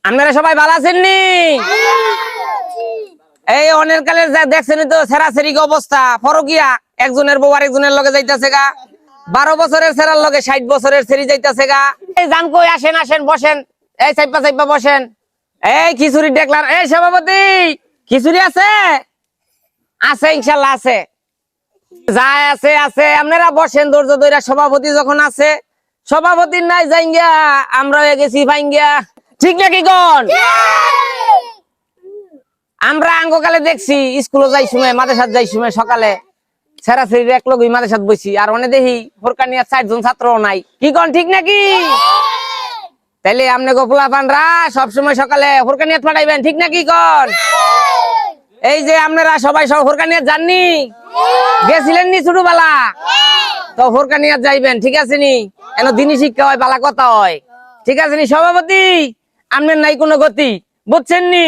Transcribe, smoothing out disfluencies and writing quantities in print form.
আপনারা সবাই ভালো আছেন নি? এই অনেক কালে দেখছেন তো সেরাসেরি অবস্থা, ফরকিয়া একজনের বউ আরেকজনের লগে যাইতাছে গা। 12 বছরের সেরার লগে 60 বছরের সেরি যাইতাছে গা। এই জান কই, আসেন আসেন বসেন, এই সাইপা সাইপা বসেন। এই খিচুড়ি দেখলাম, এই সভাপতি খিচুড়ি আছে? আছে ইনশাল্লাহ আছে, যা আছে আছে। আপনারা বসেন ধৈর্য ধইরা, সভাপতি যখন আছে। সভাপতির নাই যাইঙ্গা আমরা হয়ে গেছি ভাইঙ্গা, ঠিক নাকি কোন? আমরা আঙ্গকালে দেখছি স্কুলে যাই সময়, মাদ্রাসাত যাই সময় সকালে সেরাসেরি এক লগই মাদ্রাসাত বইছি, আর অনে দেখি ফোরকানিয়া 4 জন ছাত্রও নাই, কি কোন ঠিক নাকি? তাইলে আমনে গোপলা পানরা সবসময় সকালে ফোরকানিয়াত পাঠাইবেন, ঠিক নাকি কোন? এই যে আপনারা সবাই সব ফোরকানিয়াত যাননি? গেছিলেন নি ছোটবেলা? তো ফোরকানিয়াত যাইবেন, ঠিক আছে নি? এন দিনই শিক্ষা হয়, বালা কথা হয়, ঠিক আছে নি? সভাপতি আপনার নাই কোনো গতি, বুঝছেন নি?